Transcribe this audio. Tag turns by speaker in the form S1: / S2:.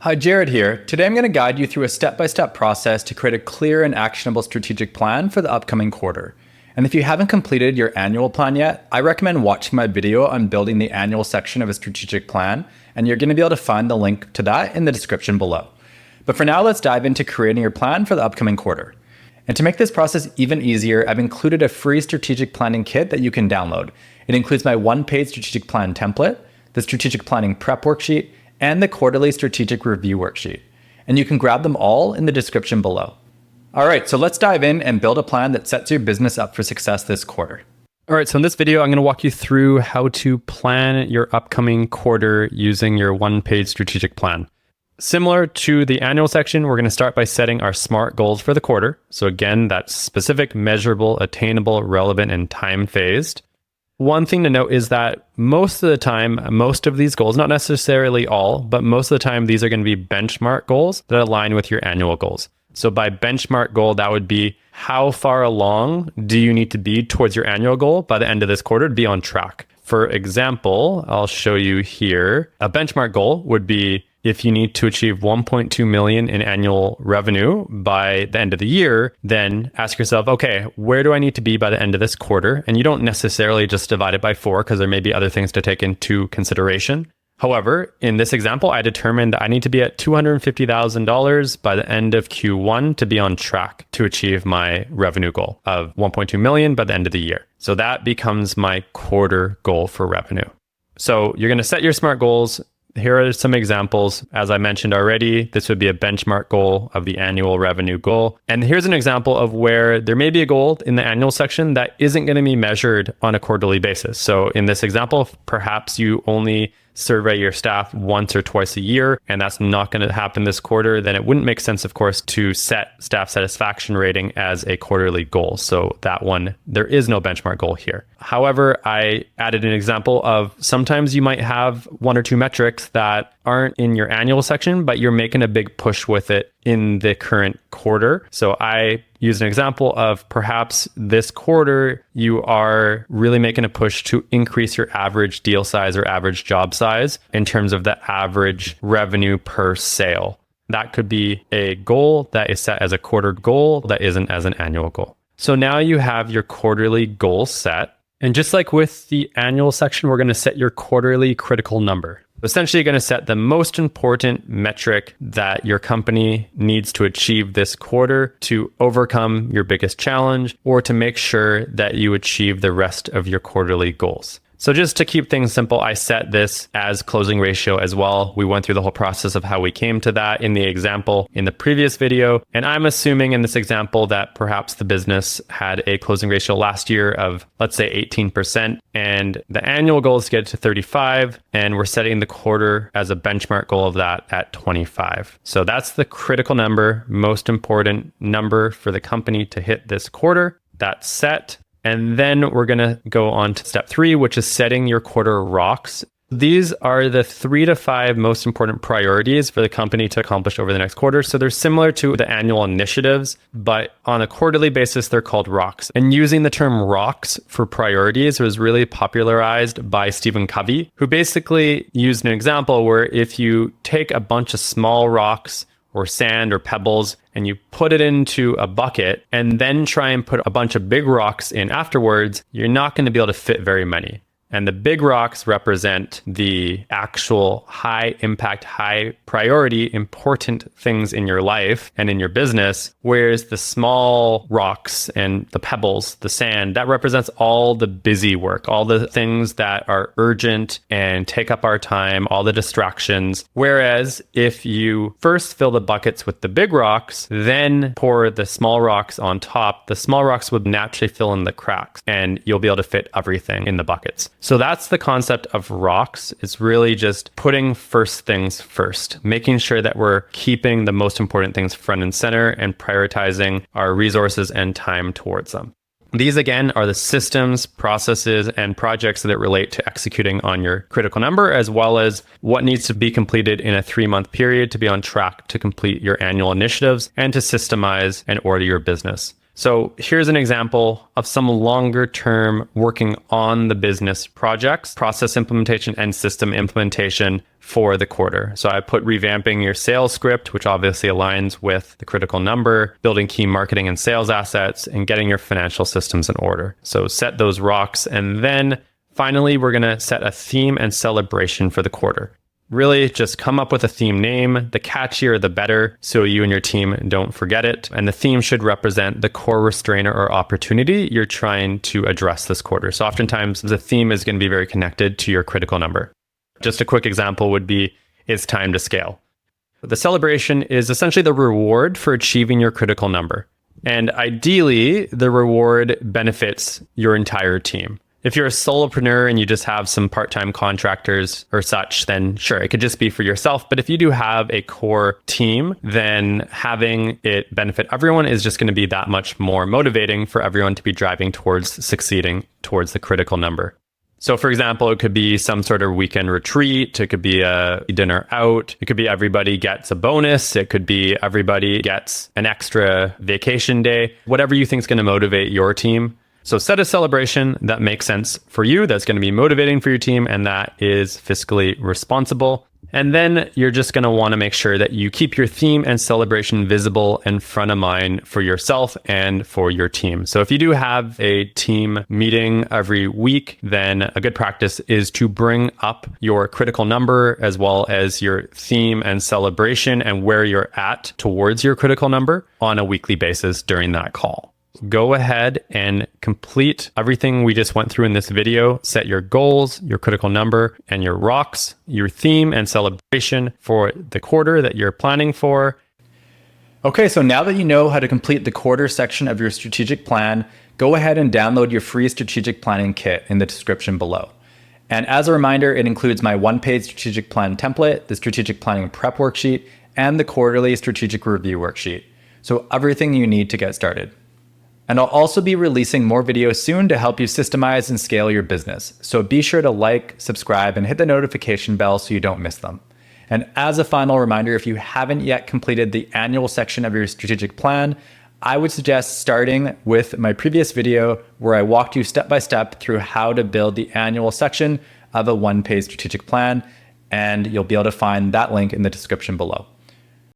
S1: Hi, Jared here. Today I'm going to guide you through a step-by-step process to create a clear and actionable strategic plan for the upcoming quarter. And if you haven't completed your annual plan yet, I recommend watching my video on building the annual section of a strategic plan, and you're going to be able to find the link to that in the description below. But for now, let's dive into creating your plan for the upcoming quarter. And to make this process even easier, I've included a free strategic planning kit that you can download. It includes my one-page strategic plan template, the strategic planning prep worksheet, and the quarterly strategic review worksheet. And you can grab them all in the description below. All right, so let's dive in and build a plan that sets your business up for success this quarter.
S2: All right, so in this video, I'm going to walk you through how to plan your upcoming quarter using your one-page strategic plan. Similar to the annual section, we're going to start by setting our SMART goals for the quarter. So again, that's specific, measurable, attainable, relevant, and time-phased. One thing to note is that most of the time, most of these goals, not necessarily all, but most of the time, these are going to be benchmark goals that align with your annual goals. So by benchmark goal, that would be how far along do you need to be towards your annual goal by the end of this quarter to be on track. For example, I'll show you here, a benchmark goal would be if you need to achieve 1.2 million in annual revenue by the end of the year, then ask yourself, okay, where do I need to be by the end of this quarter? And you don't necessarily just divide it by 4 because there may be other things to take into consideration. However, in this example, I determined I need to be at $250,000 by the end of Q1 to be on track to achieve my revenue goal of 1.2 million by the end of the year. So that becomes my quarter goal for revenue. So you're going to set your SMART goals. Here are some examples. As I mentioned already, this would be a benchmark goal of the annual revenue goal. And here's an example of where there may be a goal in the annual section that isn't going to be measured on a quarterly basis. So in this example, perhaps you only survey your staff once or twice a year, and that's not going to happen this quarter. Then it wouldn't make sense, of course, to set staff satisfaction rating as a quarterly goal. So that one, there is no benchmark goal here. However, I added an example of sometimes you might have 1 or 2 metrics that aren't in your annual section, but you're making a big push with it in the current quarter. So I use an example of perhaps this quarter, you are really making a push to increase your average deal size or average job size in terms of the average revenue per sale. That could be a goal that is set as a quarter goal that isn't as an annual goal. So now you have your quarterly goal set. And just like with the annual section, we're going to set your quarterly critical number. Essentially, you're going to set the most important metric that your company needs to achieve this quarter to overcome your biggest challenge or to make sure that you achieve the rest of your quarterly goals. So just to keep things simple, I set this as closing ratio as well. We went through the whole process of how we came to that in the example in the previous video. And I'm assuming in this example that perhaps the business had a closing ratio last year of, let's say 18%. And the annual goal is to get to 35. And we're setting the quarter as a benchmark goal of that at 25. So that's the critical number, most important number for the company to hit this quarter. That's set. And then we're going to go on to step 3, which is setting your quarter rocks. These are the 3 to 5 most important priorities for the company to accomplish over the next quarter. So they're similar to the annual initiatives, but on a quarterly basis, they're called rocks. And using the term rocks for priorities was really popularized by Stephen Covey, who basically used an example where if you take a bunch of small rocks or sand or pebbles, and you put it into a bucket and then try and put a bunch of big rocks in afterwards, you're not going to be able to fit very many. And the big rocks represent the actual high impact, high priority, important things in your life and in your business. Whereas the small rocks and the pebbles, the sand, that represents all the busy work, all the things that are urgent and take up our time, all the distractions. Whereas if you first fill the buckets with the big rocks, then pour the small rocks on top, the small rocks would naturally fill in the cracks and you'll be able to fit everything in the buckets. So that's the concept of rocks. It's really just putting first things first, making sure that we're keeping the most important things front and center and prioritizing our resources and time towards them. These, again, are the systems, processes, and projects that relate to executing on your critical number, as well as what needs to be completed in a 3-month period to be on track to complete your annual initiatives and to systemize and order your business. So here's an example of some longer term working on the business projects, process implementation and system implementation. for the quarter. So I put revamping your sales script, which obviously aligns with the critical number, building key marketing and sales assets, and getting your financial systems in order. So set those rocks. And then finally, we're going to set a theme and celebration for the quarter. Really just come up with a theme name, the catchier the better, so you and your team don't forget it. And the theme should represent the core restrainer or opportunity you're trying to address this quarter. So oftentimes the theme is going to be very connected to your critical number. Just a quick example would be, it's time to scale. The celebration is essentially the reward for achieving your critical number. And ideally, the reward benefits your entire team. If you're a solopreneur and you just have some part-time contractors or such, then sure, it could just be for yourself. But if you do have a core team, then having it benefit everyone is just going to be that much more motivating for everyone to be driving towards succeeding towards the critical number. So for example, it could be some sort of weekend retreat. It could be a dinner out. It could be everybody gets a bonus. It could be everybody gets an extra vacation day, whatever you think is going to motivate your team. So set a celebration that makes sense for you, that's going to be motivating for your team, and that is fiscally responsible. And then you're just going to want to make sure that you keep your theme and celebration visible and front of mind for yourself and for your team. So if you do have a team meeting every week, then a good practice is to bring up your critical number as well as your theme and celebration and where you're at towards your critical number on a weekly basis during that call. Go ahead and complete everything we just went through in this video. Set your goals, your critical number, and your rocks, your theme and celebration for the quarter that you're planning for.
S1: Okay, so now that you know how to complete the quarter section of your strategic plan, go ahead and download your free strategic planning kit in the description below. And as a reminder, it includes my one-page strategic plan template, the strategic planning prep worksheet, and the quarterly strategic review worksheet. So everything you need to get started. And I'll also be releasing more videos soon to help you systemize and scale your business. So be sure to like, subscribe, and hit the notification bell so you don't miss them. And as a final reminder, if you haven't yet completed the annual section of your strategic plan, I would suggest starting with my previous video where I walked you step by step through how to build the annual section of a one-page strategic plan. And you'll be able to find that link in the description below.